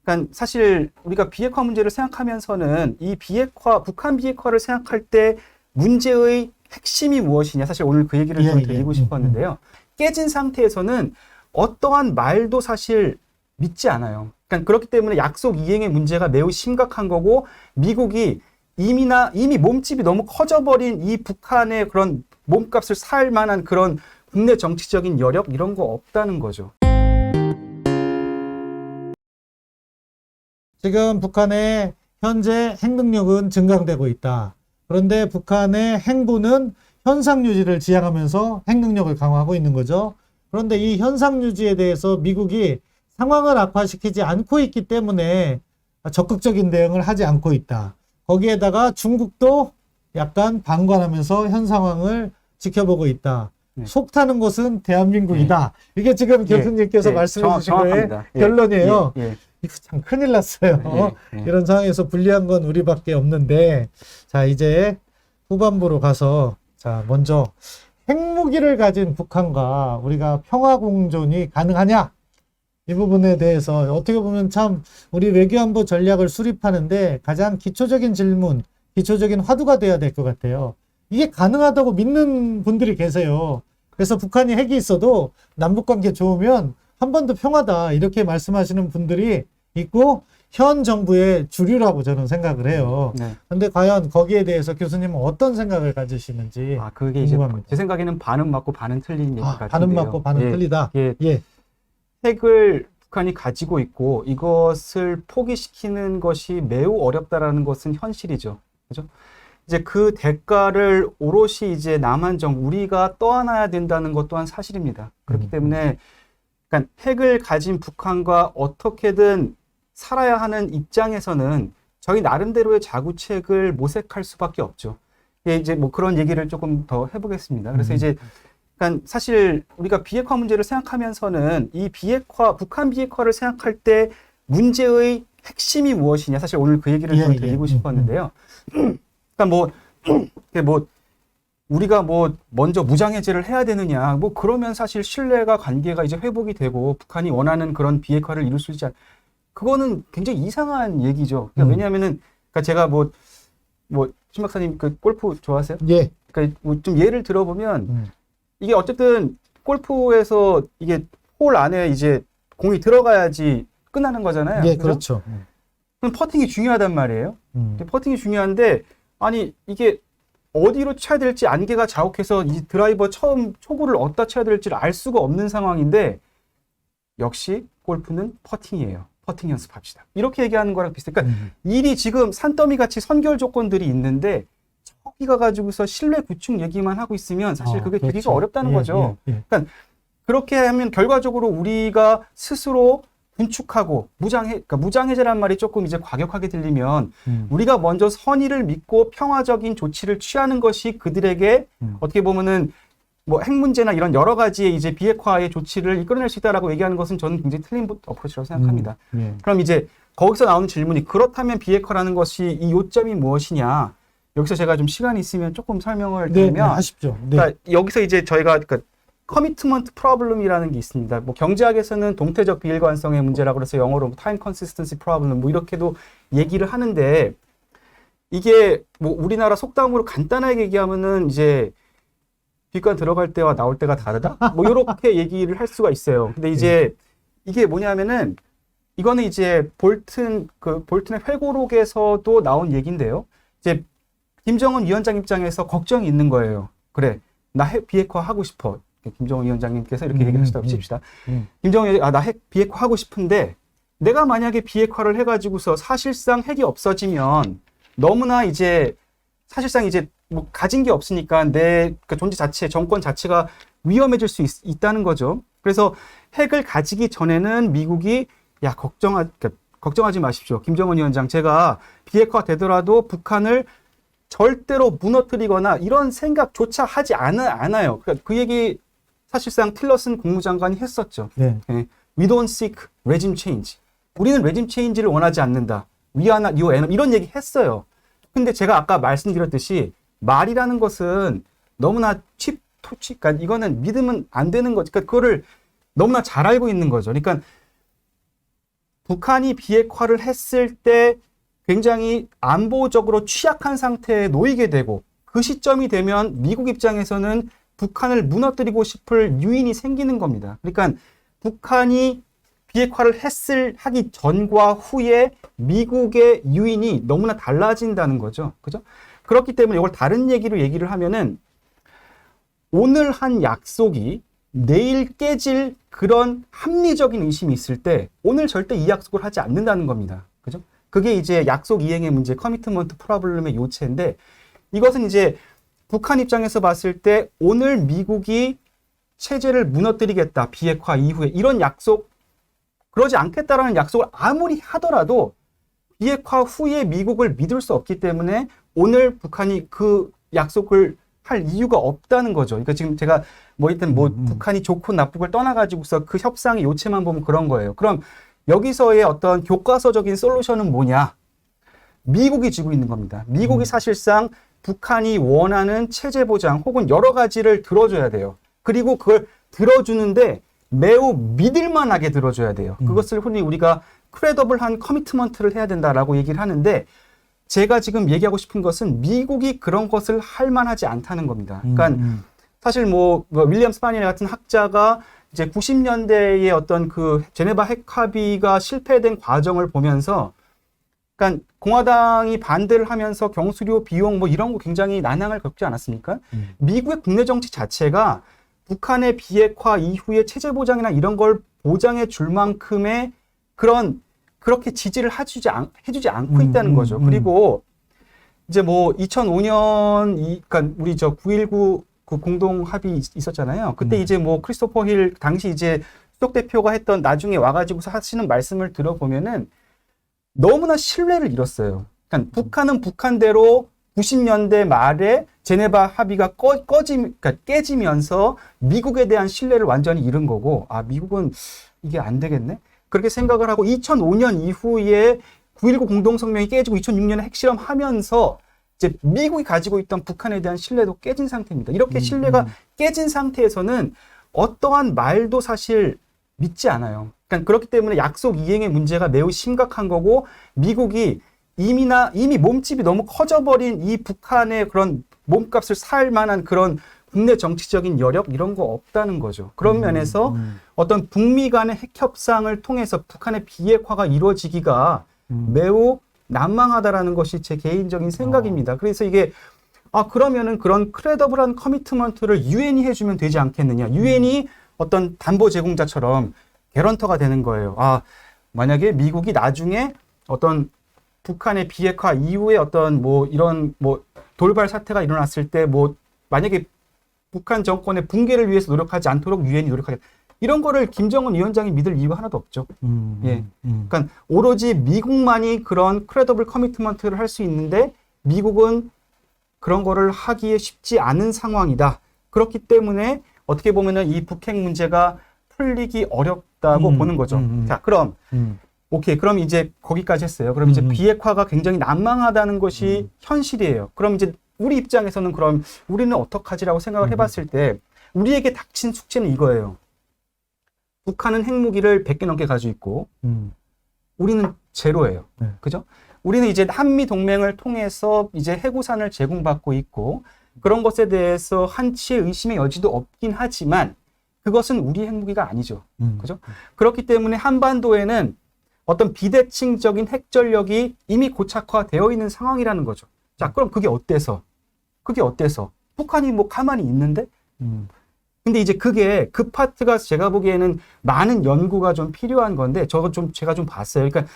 그러니까 사실 우리가 비핵화 문제를 생각하면서는 이 비핵화, 북한 비핵화를 생각할 때 문제의 핵심이 무엇이냐, 사실 오늘 그 얘기를 좀 드리고 싶었는데요. 깨진 상태에서는 어떠한 말도 사실 믿지 않아요. 그러니까 그렇기 때문에 약속 이행의 문제가 매우 심각한 거고, 미국이 이미 몸집이 너무 커져버린 이 북한의 그런 몸값을 살 만한 그런 국내 정치적인 여력 이런 거 없다는 거죠. 지금 북한의 현재 핵능력은 증강되고 있다. 그런데 북한의 행보는 현상 유지를 지향하면서 핵능력을 강화하고 있는 거죠. 그런데 이 현상 유지에 대해서 미국이 상황을 악화시키지 않고 있기 때문에 적극적인 대응을 하지 않고 있다. 거기에다가 중국도 약간 방관하면서 현 상황을 지켜보고 있다. 속 타는 것은 대한민국이다. 이게 지금 교수님께서 말씀해 주신 거의 결론이에요. 이거 참 큰일 났어요. 이런 상황에서 불리한 건 우리밖에 없는데, 자, 이제 후반부로 가서, 자, 먼저 핵무기를 가진 북한과 우리가 평화 공존이 가능하냐? 이 부분에 대해서 어떻게 보면 참 우리 외교안보 전략을 수립하는데 가장 기초적인 질문, 기초적인 화두가 돼야 될 것 같아요. 이게 가능하다고 믿는 분들이 계세요. 그래서 북한이 핵이 있어도 남북관계 좋으면 한 번 더 평화다, 이렇게 말씀하시는 분들이 있고 현 정부의 주류라고 저는 생각을 해요. 그런데 과연 거기에 대해서 교수님은 어떤 생각을 가지시는지 그게 궁금합니다. 이제 제 생각에는 반은 맞고 반은 틀린 얘기 같은데요. 반은 맞고 반은 틀리다. 핵을 북한이 가지고 있고 이것을 포기시키는 것이 매우 어렵다라는 것은 현실이죠. 그죠? 이제 그 대가를 오롯이 이제 남한 정부, 우리가 떠안아야 된다는 것 또한 사실입니다. 그렇기 때문에 그러니까 핵을 가진 북한과 어떻게든 살아야 하는 입장에서는 저희 나름대로의 자구책을 모색할 수밖에 없죠. 이제 뭐 그런 얘기를 조금 더 해보겠습니다. 그래서 이제 그러니까 사실 우리가 비핵화 문제를 생각하면서는 이 비핵화, 북한 비핵화를 생각할 때 문제의 핵심이 무엇이냐, 사실 오늘 그 얘기를 좀 드리고 싶었는데요. 그러니까 뭐 우리가 뭐 먼저 무장해제를 해야 되느냐, 뭐 그러면 사실 신뢰가 관계가 이제 회복이 되고 북한이 원하는 그런 비핵화를 이룰 수 있지 않. 그거는 굉장히 이상한 얘기죠. 그러니까 왜냐하면은 그러니까 제가 뭐 신 박사님 그 골프 좋아하세요? 그러니까 뭐 좀 예를 들어보면 이게 어쨌든 골프에서 이게 홀 안에 이제 공이 들어가야지 끝나는 거잖아요. 그렇죠. 그럼 퍼팅이 중요하단 말이에요. 퍼팅이 중요한데 아니 이게 어디로 쳐야 될지 안개가 자욱해서 이 드라이버 처음 초구를 어디다 쳐야 될지를 알 수가 없는 상황인데 역시 골프는 퍼팅이에요. 퍼팅 연습합시다. 이렇게 얘기하는 거랑 비슷해. 그러니까 일이 지금 산더미 같이 선결 조건들이 있는데 저기 가가지고서 신뢰 구축 얘기만 하고 있으면 사실 그게 되기가 어렵다는 거죠. 그러니까 그렇게 하면 결과적으로 우리가 스스로 군축하고 그러니까 무장해제란 말이 조금 이제 과격하게 들리면 우리가 먼저 선의를 믿고 평화적인 조치를 취하는 것이 그들에게 어떻게 보면은 뭐 핵 문제나 이런 여러 가지의 이제 비핵화의 조치를 이끌어낼 수 있다라고 얘기하는 것은 저는 굉장히 틀린 어프로치라고 생각합니다. 그럼 이제 거기서 나오는 질문이 그렇다면 비핵화라는 것이 이 요점이 무엇이냐? 여기서 제가 좀 시간이 있으면 조금 설명을 드리면 하십시오. 그러니까 여기서 이제 저희가 커미트먼트 프로블럼이라는 게 있습니다. 뭐 경제학에서는 동태적 비일관성의 문제라고 그래서 영어로 타임 컨시스턴시 프로블럼 뭐 이렇게도 얘기를 하는데 이게 뭐 우리나라 속담으로 간단하게 얘기하면은 이제 뒷관 들어갈 때와 나올 때가 다르다? 뭐 이렇게 얘기를 할 수가 있어요. 근데 이제 이게 뭐냐면은 이거는 이제 볼튼의 회고록에서도 나온 얘기인데요. 이제 김정은 위원장 입장에서 걱정이 있는 거예요. 그래, 나 핵 비핵화 하고 싶어. 김정은 위원장님께서 이렇게 얘기를 하시다고 칩시다. 김정은 위원장, 나 핵 비핵화 하고 싶은데 내가 만약에 비핵화를 해가지고서 사실상 핵이 없어지면 너무나 이제 사실상 이제 뭐 가진 게 없으니까 내 존재 자체, 정권 자체가 위험해질 수 있다는 거죠. 그래서 핵을 가지기 전에는 미국이 걱정하지 마십시오. 김정은 위원장, 제가 비핵화 되더라도 북한을 절대로 무너뜨리거나 이런 생각조차 하지 않아요. 그러니까 그 얘기 사실상 틸러슨 국무장관이 했었죠. We don't seek regime change. 우리는 regime change를 원하지 않는다. We are not your enemy. 이런 얘기 했어요. 근데 제가 아까 말씀드렸듯이 말이라는 것은 너무나 그러니까 이거는 믿으면 안 되는 거지. 그러니까 그거를 너무나 잘 알고 있는 거죠. 그러니까 북한이 비핵화를 했을 때 굉장히 안보적으로 취약한 상태에 놓이게 되고 그 시점이 되면 미국 입장에서는 북한을 무너뜨리고 싶을 유인이 생기는 겁니다. 그러니까 북한이 비핵화를 하기 전과 후에 미국의 유인이 너무나 달라진다는 거죠. 그죠? 그렇기 때문에 이걸 다른 얘기로 얘기를 하면은 오늘 한 약속이 내일 깨질 그런 합리적인 의심이 있을 때 오늘 절대 이 약속을 하지 않는다는 겁니다. 그죠? 그게 이제 약속 이행의 문제, 커미트먼트 프로블럼의 요체인데 이것은 이제 북한 입장에서 봤을 때 오늘 미국이 체제를 무너뜨리겠다, 비핵화 이후에 이런 약속, 그러지 않겠다라는 약속을 아무리 하더라도 비핵화 후에 미국을 믿을 수 없기 때문에 오늘 북한이 그 약속을 할 이유가 없다는 거죠. 그러니까 지금 제가 뭐 일단 뭐 북한이 좋고 나쁘고를 떠나가지고서 그 협상의 요체만 보면 그런 거예요. 그럼 여기서의 어떤 교과서적인 솔루션은 뭐냐? 미국이 지고 있는 겁니다. 미국이 사실상 북한이 원하는 체제 보장 혹은 여러 가지를 들어줘야 돼요. 그리고 그걸 들어주는데 매우 믿을만하게 들어줘야 돼요. 그것을 흔히 우리가 크레더블한 커미트먼트를 해야 된다라고 얘기를 하는데 제가 지금 얘기하고 싶은 것은 미국이 그런 것을 할 만하지 않다는 겁니다. 그러니까 사실 뭐 윌리엄 스파니엘 같은 학자가 이제 90년대의 어떤 그 제네바 핵 합의가 실패된 과정을 보면서 그러니까 공화당이 반대를 하면서 경수료 비용 뭐 이런 거 굉장히 난항을 겪지 않았습니까? 미국의 국내 정치 자체가 북한의 비핵화 이후의 체제 보장이나 이런 걸 보장해 줄 만큼의 그렇게 지지를 해주지 않고 있다는 거죠. 그리고 이제 뭐 2005년 그러니까 우리 저 9.19 그 공동 합의 있었잖아요. 그때 이제 뭐 크리스토퍼 힐 당시 이제 수석 대표가 했던 나중에 와가지고서 하시는 말씀을 들어보면은 너무나 신뢰를 잃었어요. 그러니까 북한은 북한대로 90년대 말에 제네바 합의가 그러니까 깨지면서 미국에 대한 신뢰를 완전히 잃은 거고, 아, 미국은 이게 안 되겠네? 그렇게 생각을 하고 2005년 이후에 9.19 공동성명이 깨지고 2006년에 핵실험 하면서 이제 미국이 가지고 있던 북한에 대한 신뢰도 깨진 상태입니다. 이렇게 신뢰가 깨진 상태에서는 어떠한 말도 사실 믿지 않아요. 그러니까 그렇기 때문에 약속 이행의 문제가 매우 심각한 거고 미국이 이미 몸집이 너무 커져버린 이 북한의 그런 몸값을 살 만한 그런 국내 정치적인 여력 이런 거 없다는 거죠. 그런 면에서 어떤 북미 간의 핵 협상을 통해서 북한의 비핵화가 이루어지기가 매우 난망하다라는 것이 제 개인적인 생각입니다. 그래서 이게 그러면은 그런 크레더블한 커미트먼트를 유엔이 해주면 되지 않겠느냐. 유엔이 어떤 담보 제공자처럼 개런터가 되는 거예요. 만약에 미국이 나중에 어떤 북한의 비핵화 이후에 어떤 뭐 이런 뭐 돌발 사태가 일어났을 때 뭐 만약에 북한 정권의 붕괴를 위해서 노력하지 않도록 유엔이 노력하겠다. 이런 거를 김정은 위원장이 믿을 이유가 하나도 없죠. 예. 그러니까 오로지 미국만이 그런 크레더블 커미트먼트를 할 수 있는데 미국은 그런 거를 하기에 쉽지 않은 상황이다. 그렇기 때문에 어떻게 보면은 이 북핵 문제가 풀리기 어렵다고 보는 거죠. 자, 그럼 오케이. 그럼 이제 거기까지 했어요. 그럼 이제 비핵화가 굉장히 난망하다는 것이 현실이에요. 그럼 이제 우리 입장에서는 그럼 우리는 어떡하지라고 생각을 해봤을 때 우리에게 닥친 숙제는 이거예요. 북한은 핵무기를 100개 넘게 가지고 있고 우리는 제로예요. 네. 그죠? 우리는 이제 한미 동맹을 통해서 이제 해구산을 제공받고 있고 그런 것에 대해서 한치의 의심의 여지도 없긴 하지만 그것은 우리 핵무기가 아니죠. 그죠? 그렇기 때문에 한반도에는 어떤 비대칭적인 핵 전력이 이미 고착화되어 있는 상황이라는 거죠. 자, 그럼 그게 어때서? 북한이 뭐 가만히 있는데? 근데 이제 그 파트가 제가 보기에는 많은 연구가 좀 필요한 건데, 제가 좀 봤어요. 그러니까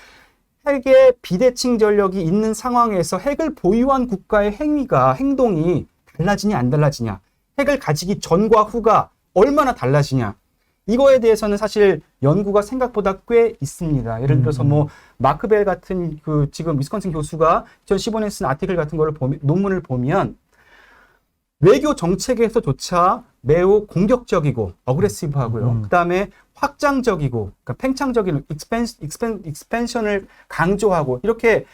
핵의 비대칭 전력이 있는 상황에서 핵을 보유한 국가의 행동이 달라지냐, 안 달라지냐. 핵을 가지기 전과 후가 얼마나 달라지냐. 이거에 대해서는 사실 연구가 생각보다 꽤 있습니다. 예를 들어서 뭐 마크 벨 같은 그 지금 위스콘신 교수가 2015년에 쓴 아티클 같은 거를 논문을 보면 외교 정책에서조차 매우 공격적이고 어그레시브하고요. 그다음에 확장적이고 그러니까 팽창적인 익스펜션을 강조하고 이렇게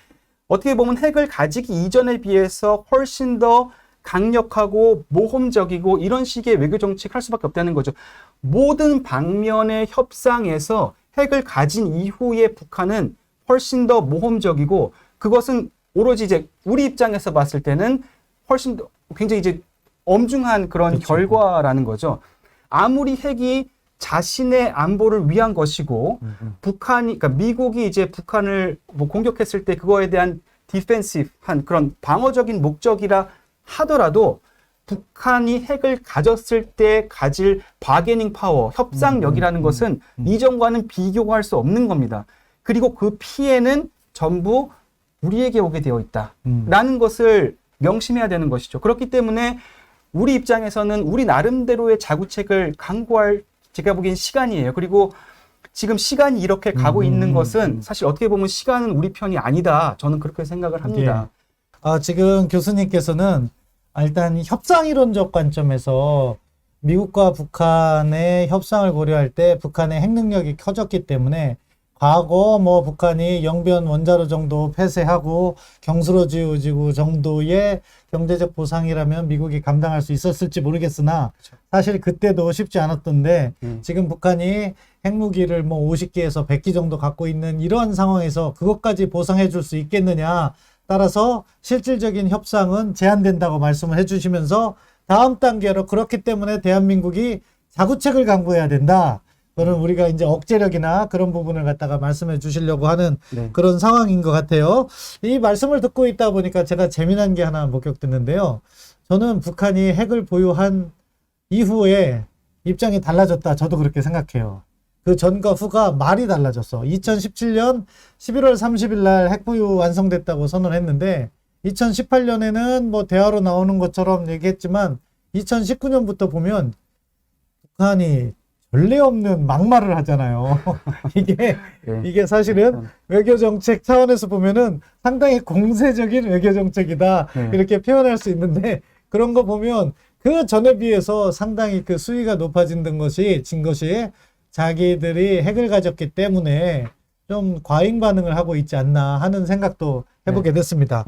어떻게 보면 핵을 가지기 이전에 비해서 훨씬 더 강력하고 모험적이고 이런 식의 외교 정책을 할 수밖에 없다는 거죠. 모든 방면의 협상에서 핵을 가진 이후에 북한은 훨씬 더 모험적이고 그것은 오로지 이제 우리 입장에서 봤을 때는 훨씬 더 굉장히 이제 엄중한 그런 그렇죠. 결과라는 거죠. 아무리 핵이 자신의 안보를 위한 것이고 북한이 그러니까 미국이 이제 북한을 뭐 공격했을 때 그거에 대한 디펜시브한 그런 방어적인 목적이라 하더라도 북한이 핵을 가졌을 때 가질 바게닝 파워, 협상력이라는 것은 이전과는 비교할 수 없는 겁니다. 그리고 그 피해는 전부 우리에게 오게 되어 있다라는 것을 명심해야 되는 것이죠. 그렇기 때문에 우리 입장에서는 우리 나름대로의 자구책을 강구할 제가 보기엔 시간이에요. 그리고 지금 시간이 이렇게 가고 있는 것은 사실 어떻게 보면 시간은 우리 편이 아니다. 저는 그렇게 생각을 합니다. 지금 교수님께서는 일단 협상이론적 관점에서 미국과 북한의 협상을 고려할 때 북한의 핵 능력이 커졌기 때문에 과거 뭐 북한이 영변 원자로 정도 폐쇄하고 경스러지고 정도의 경제적 보상이라면 미국이 감당할 수 있었을지 모르겠으나 사실 그때도 쉽지 않았던데 지금 북한이 핵무기를 뭐 50기에서 100기 정도 갖고 있는 이러한 상황에서 그것까지 보상해 줄 수 있겠느냐 따라서 실질적인 협상은 제한된다고 말씀을 해주시면서 다음 단계로 그렇기 때문에 대한민국이 자구책을 강구해야 된다. 그거는 우리가 이제 억제력이나 그런 부분을 갖다가 말씀해 주시려고 하는 네. 그런 상황인 것 같아요. 이 말씀을 듣고 있다 보니까 제가 재미난 게 하나 목격됐는데요. 저는 북한이 핵을 보유한 이후에 입장이 달라졌다. 저도 그렇게 생각해요. 그 전과 후가 말이 달라졌어. 2017년 11월 30일 날 핵보유 완성됐다고 선언했는데 2018년에는 뭐 대화로 나오는 것처럼 얘기했지만 2019년부터 보면 북한이 전례 없는 막말을 하잖아요. 이게 사실은 외교 정책 차원에서 보면은 상당히 공세적인 외교 정책이다. 이렇게 표현할 수 있는데 그런 거 보면 그 전에 비해서 상당히 그 수위가 높아진 것이 자기들이 핵을 가졌기 때문에 좀 과잉 반응을 하고 있지 않나 하는 생각도 해보게 됐습니다.